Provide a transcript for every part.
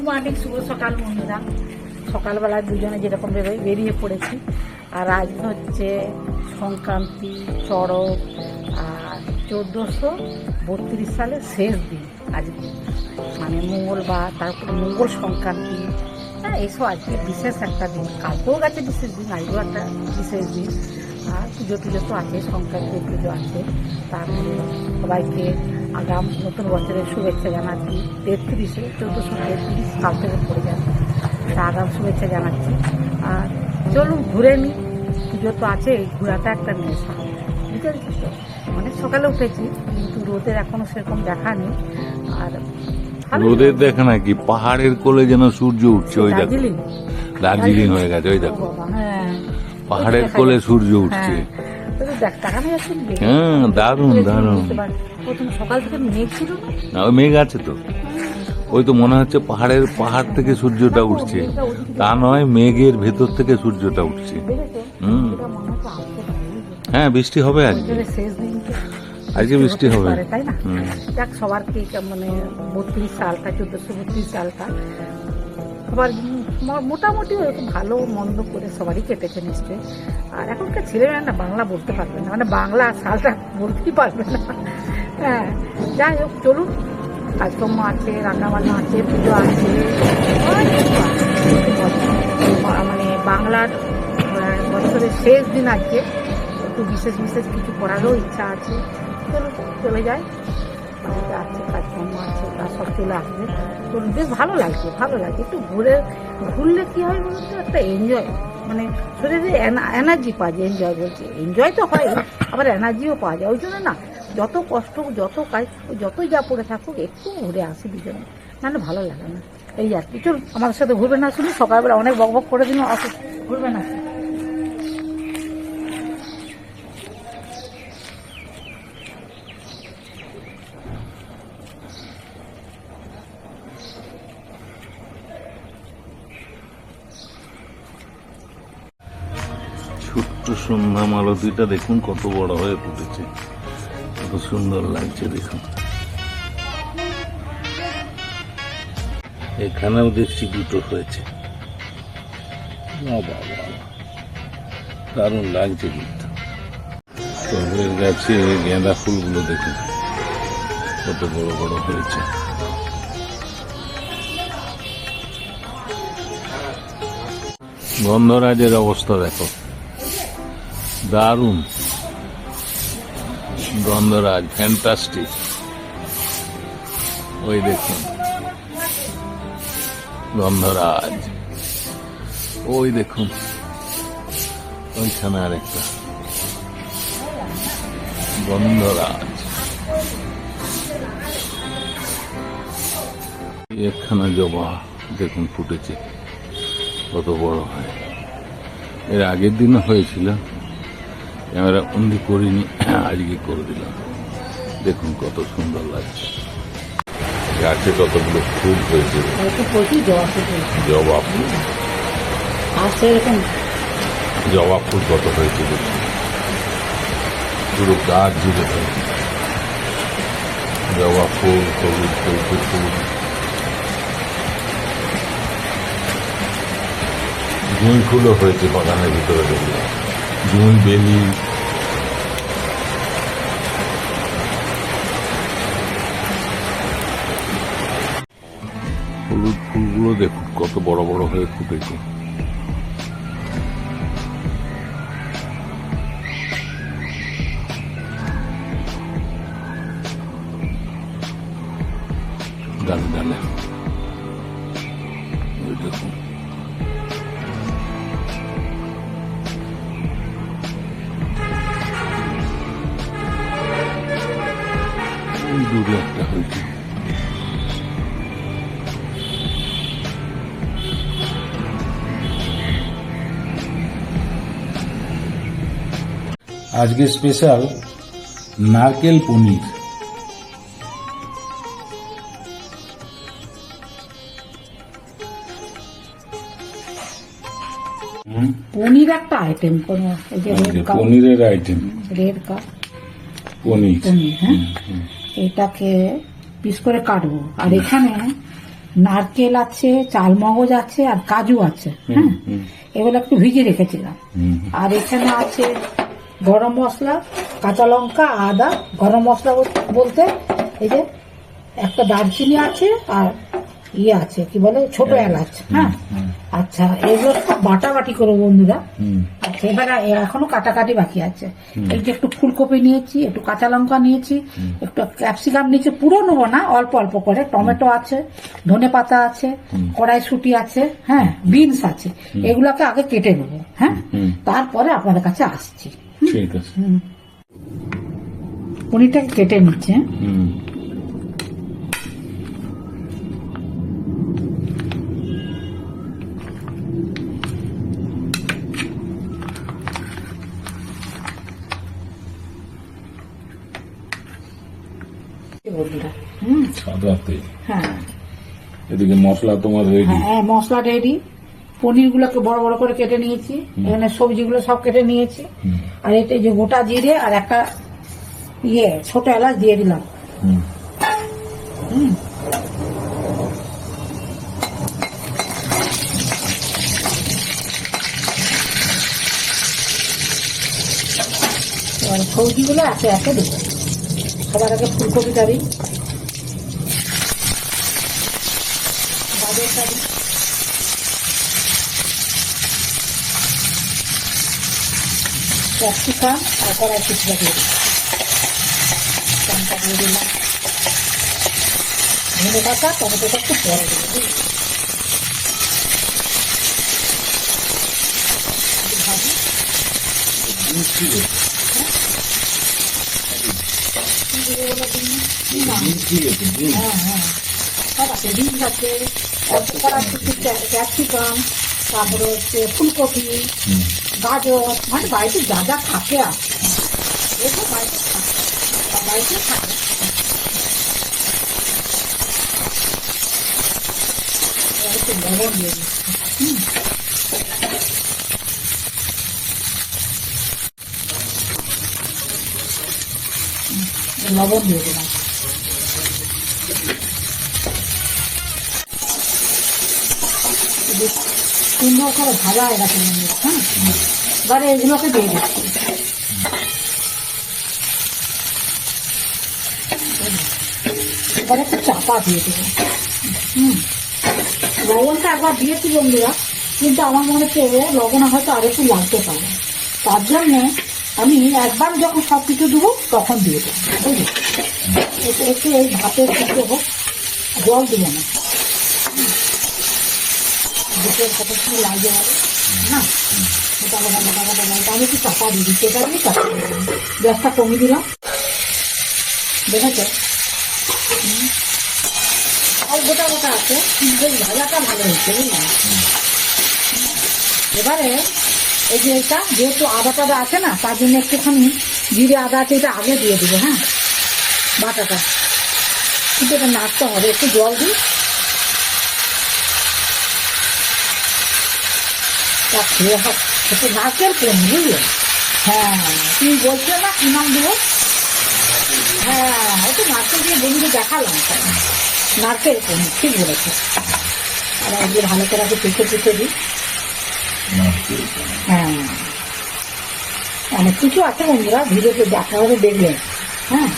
Morning, শুভ সকাল বন্ধুরা। সকালবেলা দুজনে যেরকম বেরিয়ে পড়েছি। আর আজ হচ্ছে সংক্রান্তি চড়ক, আর 1432 সালের শেষ দিন আজকে, মানে মঙ্গলবার, তারপরে মঙ্গল সংক্রান্তি। হ্যাঁ, এইসব আজকে বিশেষ একটা দিন। কালকেও গেছে বিশেষ দিন, আজকেও একটা বিশেষ দিন। আর পুজো টুজো তো আছে, সংক্রান্তির পুজো আছে। তারপরে সবাইকে আগাম নতুন বছরের শুভেচ্ছা জানাচ্ছি। 1433 কাল থেকে পড়ে যাবে, আগাম শুভেচ্ছা জানাচ্ছি। আর চলুন ঘুরে নিই, পুজো তো আছে, এই ঘোরাটা একটা নেশা, বুঝতে পারছি তো। অনেক সকালে উঠেছি, কিন্তু রোদের এখনো সেরকম দেখা নেই। আর রোদের দেখা নাকি, পাহাড়ের কোলে যেন সূর্য উঠছে। ওই দেখো, দার্জিলিং হয়ে গেছে। ওই দেখো, হ্যাঁ, পাহাড়ের কোলে সূর্য উঠছে। হ্যাঁ, দারুণ দারুণ। প্রথম সকাল থেকে মেঘ ছিল না, ওই মেঘ আছে তো। ওই তো মনে হচ্ছে পাহাড় থেকে সূর্যটা উঠছে। তা নয়, মেঘের ভেতর থেকে সূর্যটা উঠছে। হ্যাঁ, বৃষ্টি হবে আজকে। আজকে বৃষ্টি হবে, তাই না? দেখ, সবার কি মানে 32 সালটা, 1432 সালটা সবার মোটামুটি ভালো মন্দ করে সবারই কেটেছে নিশ্চয়ই। আর এখনকার ছেলেমেয়েরা না বাংলা বলতে পারবে না, মানে বাংলা সালটা বলতেই পারবে না। হ্যাঁ, যাই হোক, চলুন। কাজকর্ম আছে, রান্নাবান্না আছে, পুজো আছে, মানে বাংলার বছরের শেষ দিন আজকে। একটু বিশেষ বিশেষ কিছু করারও ইচ্ছা আছে। চলুন, চলে যায়। বাড়িতে আছে, কাজকর্ম আছে, তার সব চলে আসবে। চলুন, বেশ ভালো লাগছে, ভালো লাগছে। একটু ঘুরলে কী হয় বলুন তো, একটা এনজয়, মানে শরীরে এনার্জি পাওয়া যায়। এনজয় বলছে, এনজয় তো হয়, আবার এনার্জিও পাওয়া যায়। ওই জন্য না, যত কষ্ট, যত কাজ, যতই যা পড়ে থাকুক, একটু ঘুরে আসি দুজনে, নাহলে ভালো লাগে না। এই আর কি। চলুন, আমাদের সাথে ঘুরবে না? শুনি সকালবেলা অনেক বকবক করে দিন, আসুন, ঘুরবে না? ছোট্ট সন্ধ্যা মালতীটা দেখুন কত বড় হয়ে ফুটেছে, কত সুন্দর লাগছে দেখুন। এখানেও দেখছি দুটো হয়েছে। দারুণ লাগছে কিন্তু। টবের গাছে গেঁদা ফুলগুলো দেখুন কত বড় বড় হয়েছে। গন্ধরাজের অবস্থা দেখো, দারুণ গন্ধরাজ, ফ্যান্টাস্টিক। ওই দেখুন গন্ধরাজ, ওই দেখুন ওইখানে আরেকটা গন্ধরাজ। একখানা জবা দেখুন ফুটেছে, কত বড় হয়। এর আগের দিনও হয়েছিল, ক্যামেরা বন্দি করিনি, আজকে করে দিলাম। দেখুন কত সুন্দর লাগছে। গাছে কতগুলো ফুল হয়েছে, জবা ফুল। জবা ফুল কত হয়েছে দেখুন, পুরো গাছ জুড়ে হয়েছে জবা ফুল, সবুজ সবুজ ফুল। জুঁই ফুলও হয়েছে বাগানের ভিতরে দেখলাম, জুঁই, বেলি। হলুদ ফুলগুলো দেখুন কত বড় বড় হয়ে ফুটেছে। ডালে ডালে ওই দেখুন। দূরে একটা হয়েছে। আজকে স্পেশাল নারকেল পনির। পনির একটা আইটেম, কোনো পনিরের আইটেম, রেড কাপ পনির। হ্যাঁ, এটাকে পিস করে কাটবো। আর এখানে নারকেল আছে, চালমগজ আছে, আর কাজু আছে। হ্যাঁ, এগুলো একটু ভিজিয়ে রেখেছিলাম। আর এখানে আছে গরম মশলা, কাঁচা লঙ্কা, আদা। গরম মশলা বলতে এই যে একটা দারচিনি আছে, আর ইয়ে আছে কি বলে ছোট এলাচ। হ্যাঁ, আচ্ছা, এগুলো সব বাটাবাটি করবো বন্ধুরা। আচ্ছা, এবারে এখনো কাটাকাটি বাকি আছে। এই যে একটু ফুলকপি নিয়েছি, একটু কাঁচা লঙ্কা নিয়েছি, একটু ক্যাপসিকাম নিয়েছি, পুরো নেবো না, অল্প অল্প করে। টমেটো আছে, ধনে পাতা আছে, কড়াইশুঁটি আছে, হ্যাঁ, বিনস আছে। এগুলোকে আগে কেটে নেবো। হ্যাঁ, তারপরে আপনাদের কাছে আসছি। ঠিক আছে। পনিরটাকে কেটে নিচ্ছে। বন্ধুরা, সাদা তেল। হ্যাঁ এদিকে মশলা তোমার রেডি। হ্যাঁ, মশলা রেডি। পনির গুলোকে বড় বড় করে কেটে নিয়েছি, এখানে সবজিগুলো সব কেটে নিয়েছি। আর এটা যে গোটা জিরে আর একটা ইয়ে ছোট এলাচ দিয়ে দিলাম। এবার সবজিগুলো একে একে দেবো। সবার আগে ফুলকপিটা দিই, গাজরটা দিই, ক্যাপসিকাম আর কড়াইশুঁটিটা দিয়ে দিই, দিয়ে দিলাম, ধনে পাতা, টমেটোটা একটু পরে দেবো। ভাজি ক্যাপসিকাম, তারপরে হচ্ছে ফুলকপি, গাজর, মানে বাড়িতে যা যা থাকে আর এসব বাড়িতে থাকে, বাড়িতে থাকে। একটু লবণ দিয়ে দিচ্ছি। লবণ দিয়ে দিলাম। সুন্দর করে ভাজা হয়ে গেছে। হ্যাঁ, এবারে এগুলোকে দিয়ে দিচ্ছি। এবারে একটু চাপা দিয়ে দেবো। লবণটা একবার দিয়েছি বন্ধুরা, কিন্তু আমার মনে হচ্ছে লবণ হয়তো আর একটু লাগতে পারে। তার জন্য আমি একবার যখন সব কিছু দেবো তখন দিয়ে দেবো। বুঝলি, একটু এই ভাতের কিছু হোক, জল দেবো না, দুটোর কত কিছু লাগে হবে না। আমি একটু চাপা দিয়ে দিচ্ছি, এটা আমি চাপা দিয়ে দিলাম, গ্যাসটা কমিয়ে দিলাম। দেখেছো, আর গোটা গোটা আছে, কিন্তু ভাজাটা ভালো হয়েছে, বুঝলাম। এবারে এই যে এটা যেহেতু আদা টাদা আছে না, তার জন্য একটুখানি জিরে আদা আছে, এটা আগে দিয়ে দেবো। হ্যাঁ, বাটাটা কিন্তু এটা নাড়তে হবে, একটু জল দিই। নারকেল পনির, বুঝলে? হ্যাঁ, তুমি বলছো না কি নাম দেবো? হ্যাঁ, হয়তো নারকেল দিয়ে বন্ধুকে দেখালাম, নারকেল পনির, ঠিক বলেছে। আর একদিন ভালো করে আগে পিঠে দিই। হ্যাঁ, অনেক কিছু আছে বন্ধুরা, ভিডিওতে আপনারা দেখলেন। হ্যাঁ,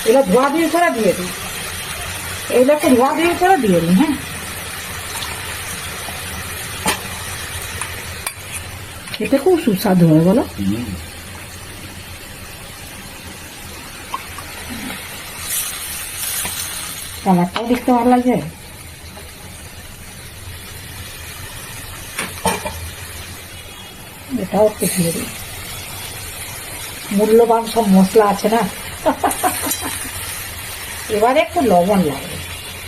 এগুলো ধোয়া দিয়ে করে দিয়ে দিই, এগুলোকে ধোয়া দিয়ে করে দিয়ে দিই। হ্যাঁ, এটা খুব সুস্বাদু হয়, বলো? কালারটাও দেখতে ভালো লাগে। এটাও একটু দিয়ে দিই, মূল্যবান সব মশলা আছে না। এবারে একটু লবণ লাগবে,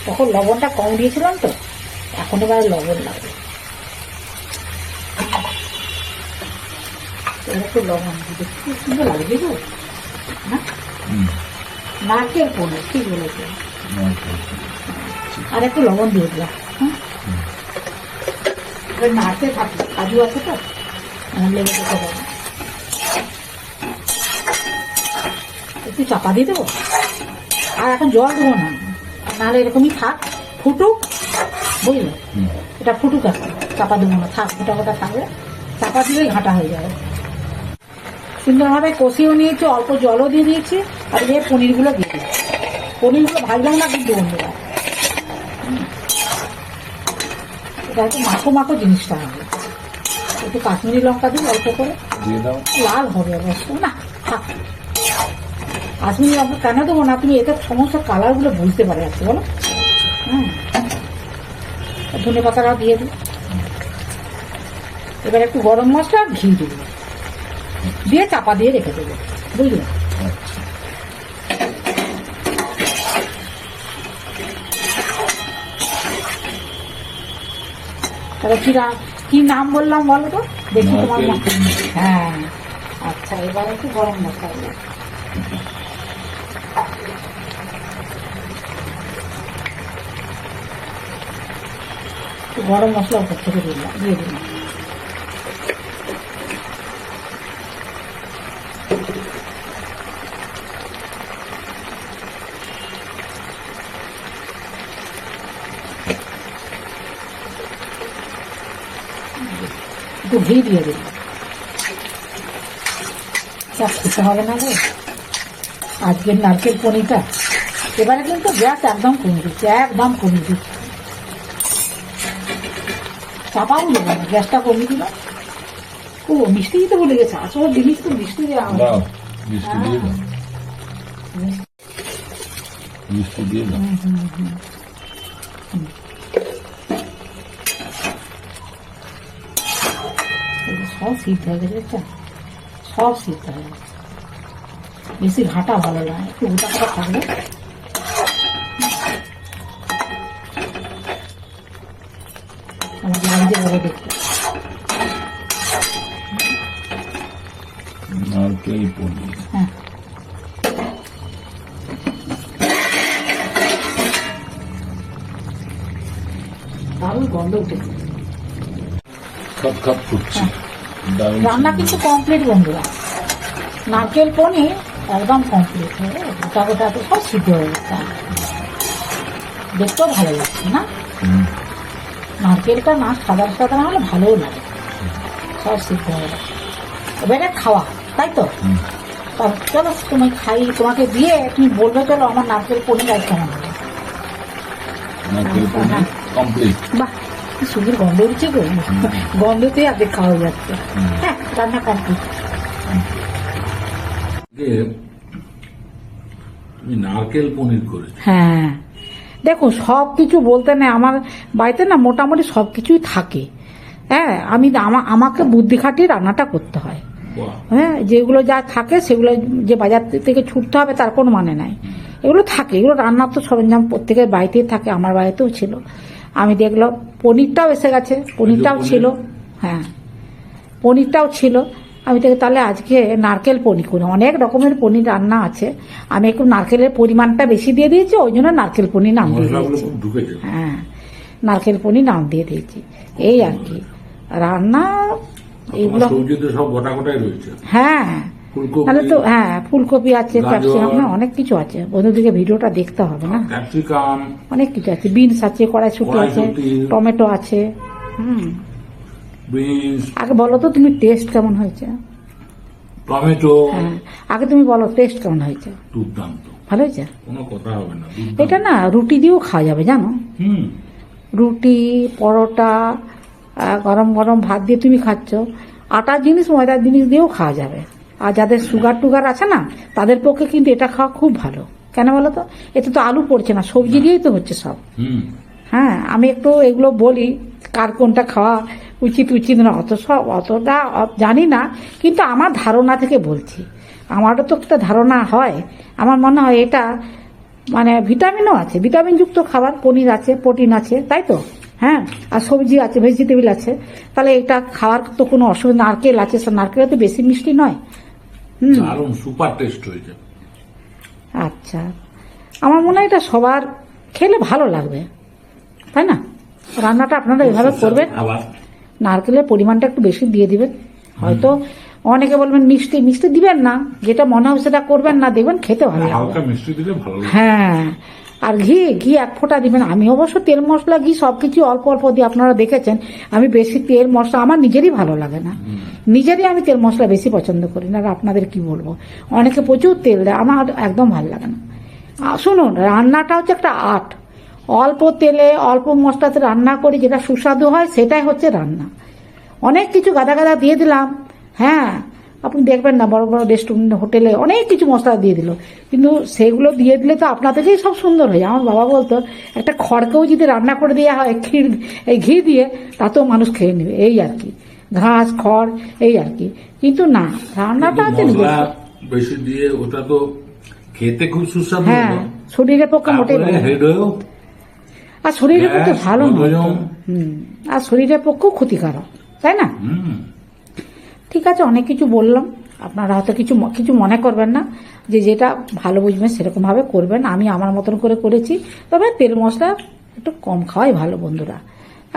তখন লবণটা কম দিয়েছিলাম তো, এখন এবারে লবণ লাগবে। একটু লবণ দিতে খুব সুন্দর লাগবে গো। হ্যাঁ, নারকেল পনির, ঠিক বলেছে। আর একটু লবণ দিয়ে দিলাম। হ্যাঁ, এবার নাড়তে থাকি, কাজু আছে তো, লেগে যেতে পারে। একটু চাপা দিয়ে দেবো, আর এখন জল দেবো না, নাহলে এরকমই থাক, ফুটুক, বুঝলে? হুম। এটা ফুটুক আছে, চাপা দেবো না, থাক, ফোটা ফোটা থাকবে, চাপা দিলেই ঘাটা হয়ে যাবে। সুন্দরভাবে কষিয়েও নিয়েছি, অল্প জলও দিয়ে দিয়েছি, আর দিয়ে পনিরগুলো দিয়ে দিয়েছি। পনিরগুলো ভাজলাম না কিন্তু বন্ধুরা, এটা একটু মাখো মাখো জিনিসটা হবে। একটু কাশ্মীরি লঙ্কা দিই অল্প করে, দিয়ে দাও। লাল হবে অবশ্য না, থাক। কাশ্মীরি লঙ্কা কেন দেবো না, তুমি এতে সমস্ত কালারগুলো বুঝতে পারে যাচ্ছে বলো। হ্যাঁ, ধনে পাতাটাও দিয়ে দিই। এবার একটু গরম মশলা আর ঘি দেবো, দিয়ে চাপা দিয়ে রেখে দেবো, বুঝলে? আচ্ছা। তাহলে কি নাম বললাম বলো তো, দেখি তোমার নারকেল পনির। হ্যাঁ, আচ্ছা, এবার একটু গরম মশলা দেবো। একটু গরম মশলা উপর থেকে দিয়ে দিলাম। একটু ঘি দিয়ে দিলাম। সব খেতে হবে না গো আজকের নারকেল পনিরটা। এবারে কিন্তু গ্যাস একদম কমে দিচ্ছে, একদম কমে দিচ্ছে, চাপাও দেবো না, গ্যাসটা কমিয়ে দিলাম। ও মিষ্টি দিতে বলে গেছে, আসলে জিনিস তো মিষ্টি দেওয়া হবে। দাও, মিষ্টি দিয়ে দাও, মিষ্টি দিয়ে দাও। সব সিদ্ধ হয়ে গেছে, বুঝছো? সব সিদ্ধ হয়ে গেছে। বেশি ঘাটা ভালো লাগে, একটু গোটা গোটা থাকলে। আমার লাগছে বলে দেখতে। নারকেল পনির। হ্যাঁ, দারুণ গন্ধ উঠেছে। খাপ খাপ ফুটছে। দারুণ রান্না সুন্দর। কিন্তু কমপ্লিট বন্ধুরা, নারকেল পনির একদম কমপ্লিট হয়ে গোটা গোটা তো সব সিদ্ধ হয়ে গেছে, দেখতেও ভালো লাগছে না? হুম। নারকেলটা না সাদা সাদা না হলে ভালোও লাগে, সব সিদ্ধ হয়ে গেছে। এবারে খাওয়া, তাই তো? হুম। চলো তুমি তোমাকে দিয়ে তুমি বলবে, চলো আমার নারকেল পনির আর কেমন হবে। নারকেল পনির কমপ্লিট। বাহ, কি সুন্দর গন্ধ উঠছে গো, গন্ধতেই আগে খাওয়া যাচ্ছে। হ্যাঁ, রান্না কমপ্লিট। তুমি নারকেল পনির করেছো? হ্যাঁ, দেখো সব কিছু বলতে নেই, আমার বাড়িতে না মোটামুটি সব কিছুই থাকে। হ্যাঁ, আমাকে বুদ্ধি খাটিয়ে রান্নাটা করতে হয়। বাহ। হ্যাঁ, যেগুলো যা থাকে সেগুলো যে বাজার থেকে ছুটতে হবে তার কোনো মানে নাই। এগুলো থাকে, এগুলো রান্নার তো সরঞ্জাম প্রত্যেকের বাড়িতেই থাকে, আমার বাড়িতেও ছিল। আমি দেখলাম পনিরটাও এসে গেছে, পনিরটাও ছিল। হ্যাঁ, পনিরটাও ছিল। আমি দেখি তাহলে আজকে নারকেল পনির করি, অনেক রকমের পনির রান্না আছে, আমি একটু নারকেলের পরিমাণটা বেশি দিয়ে দিয়েছি, ওই জন্য নারকেল পনির নাম দিয়ে মশলাগুলো দিয়েছি। খুব ঢুকেছে। হ্যাঁ, নারকেল পনির নাম দিয়ে দিয়েছি, এই আর কি রান্না এইগুলো। সবজিতে সব গোটা গোটাই রয়েছে। হ্যাঁ, ফুলকপি, তাহলে তো হ্যাঁ, ফুলকপি আছে, গাজর, ক্যাপসিকাম, না অনেক কিছু আছে। বন্ধুদিকে ভিডিওটা দেখতে হবে না, ক্যাপসিকাম, অনেক কিছু আছে, বিনস আছে, কড়াইশুঁটি আছে, কড়াইশুঁটি, টমেটো আছে। হুম, বিনস, আগে বলো তো তুমি টেস্ট কেমন হয়েছে? টমেটো, হ্যাঁ, আগে তুমি বলো টেস্ট কেমন হয়েছে? দুর্দান্ত, ভালো হয়েছে? কোনো কথা হবে না, দুর্দান্ত। এটা না রুটি দিয়েও খাওয়া যাবে জানো, হুম। রুটি, পরোটা, গরম গরম ভাত দিয়ে তুমি খাচ্ছ, আটার জিনিস ময়দার জিনিস দিয়েও খাওয়া যাবে। আর যাদের সুগার টুগার আছে না তাদের পক্ষে কিন্তু এটা খাওয়া খুব ভালো। কেন বলো তো, এতে তো আলু পড়ছে না, সবজি দিয়েই তো হচ্ছে সব। হুম। হ্যাঁ, আমি একটু এগুলো বলি কার কোনটা খাওয়া উচিত না, অতটা জানি না, কিন্তু আমার ধারণা থেকে বলছি। আমারও তো একটা ধারণা হয়, আমার মনে হয় এটা মানে ভিটামিনও আছে, ভিটামিনযুক্ত খাবার, পনির আছে, প্রোটিন আছে, তাই তো? হ্যাঁ, আর সবজি আছে, ভেজিটেবল আছে, তাহলে এটা খাওয়ার তো কোনো অসুবিধা। নারকেল আছে, নারকেল তো বেশি মিষ্টি নয়। হুম, দারুণ সুপার টেস্ট হয়েছে। আচ্ছা, আমার মনে হয় এটা সবার খেলে ভালো লাগবে, তাই না? রান্নাটা আপনারা এভাবে করবেন, আবার নারকেলের পরিমাণটা একটু বেশি দিয়ে দিবেন। হয়তো অনেকে বলবেন মিষ্টি মিষ্টি দিবেন না, যেটা মনে হবে সেটা করবেন না, দেখবেন খেতে ভালো লাগবে। হালকা মিষ্টি দিলে ভালো লাগে। হ্যাঁ, আর ঘি এক ফোঁটা দিবেন। আমি অবশ্য তেল মশলা ঘি সবকিছু অল্প অল্প দিই, আপনারা দেখেছেন। আমি বেশি তেল মশলা আমার নিজেরই ভালো লাগে না, নিজেরই আমি তেল মশলা বেশি পছন্দ করি না। আর আপনাদের কি বলবো, অনেকে প্রচুর তেল দেয়, আমার একদম ভালো লাগে না। শুনুন, রান্নাটা হচ্ছে একটা আর্ট। অল্প তেলে অল্প মশলাতে রান্না করি, যেটা সুস্বাদু হয় সেটাই হচ্ছে রান্না। অনেক কিছু গাদা গাদা দিয়ে দিলাম, হ্যাঁ আপনি দেখবেন না বড় বড় রেস্টুরেন্ট হোটেলে অনেক কিছু মশলা দিয়ে দিল, কিন্তু সেগুলো দিয়ে দিলে তো আপনা থেকেই সব সুন্দর হয়ে যায়। আমার বাবা বলতো একটা খড়কেও যদি রান্না করে দেওয়া হয় ঘি দিয়ে, তাতেও মানুষ খেয়ে নেবে, এই আর কি, ঘাস খড় এই আর কি। কিন্তু না, রান্নাটা হচ্ছে মশলা বেশি দিয়ে ওটা তো খেতে খুব সুস্বাদু হ্যাঁ, হলো। শরীরের পক্ষে মোটেই ভালো না। হেড হয়েও আর শরীরের পক্ষে গ্যাস, ভালো নয় তো। হজম। আর শরীরের পক্ষেও ক্ষতিকারক, তাই না? ঠিক আছে, অনেক কিছু বললাম, আপনারা হয়তো কিছু মনে করবেন না, যেটা ভালো বুঝবেন সেরকম ভাবে করবেন। আমি আমার মতন করে করেছি, তবে তেল মশলা একটু কম খাওয়াই ভালো বন্ধুরা।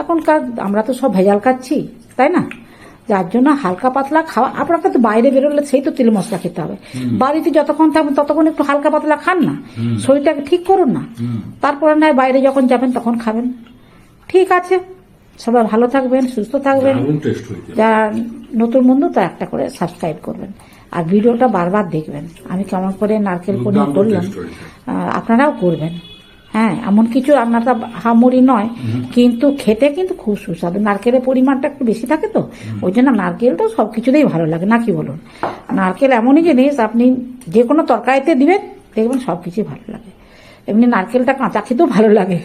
এখনকার আমরা তো সব ভেজাল খাচ্ছি, তাই না? যার জন্য হালকা পাতলা খাওয়া। আপনাকে তো বাইরে বেরোলে সেই তো তেল মশলা খেতে হবে। বাড়িতে যতক্ষণ থাকবেন ততক্ষণ একটু হালকা পাতলা খান না, শরীরটাকে ঠিক করুন না, তারপরে নয় বাইরে যখন যাবেন তখন খাবেন। ঠিক আছে, সবাই ভালো থাকবেন, সুস্থ থাকবেন। দারুণ টেস্ট হয়েছে। যারা নতুন বন্ধু তা একটা করে সাবস্ক্রাইব করবেন, আর ভিডিওটা বারবার দেখবেন। আমি কেমন করে নারকেল পনির দুর্দান্ত করলাম, taste হয়েছে। আপনারাও করবেন। হ্যাঁ, এমন কিছু রান্নাটা হামুড়ি নয়, কিন্তু খেতে কিন্তু খুব সুস্বাদু। নারকেলের পরিমাণটা একটু বেশি থাকে তো, ওই জন্য নারকেলটা সব কিছুতেই ভালো লাগে, না কি বলুন? নারকেল এমনই জিনিস, আপনি যে কোনো তরকারিতে দিবেন দেখবেন সব কিছুই ভালো লাগে। এমনি নারকেলটা কাঁচা খেতেও ভালো লাগে।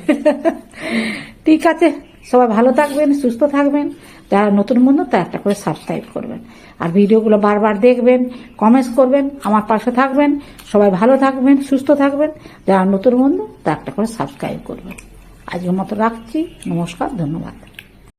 ঠিক আছে, সবাই ভালো থাকবেন, সুস্থ থাকবেন। যারা নতুন বন্ধু তা একটা করে সাবস্ক্রাইব করবেন, আর ভিডিওগুলো বারবার দেখবেন, কমেন্টস করবেন, আমার পাশে থাকবেন। সবাই ভালো থাকবেন, সুস্থ থাকবেন। যারা নতুন বন্ধু তা একটা করে সাবস্ক্রাইব করবেন। আজকের মতো রাখছি, নমস্কার, ধন্যবাদ।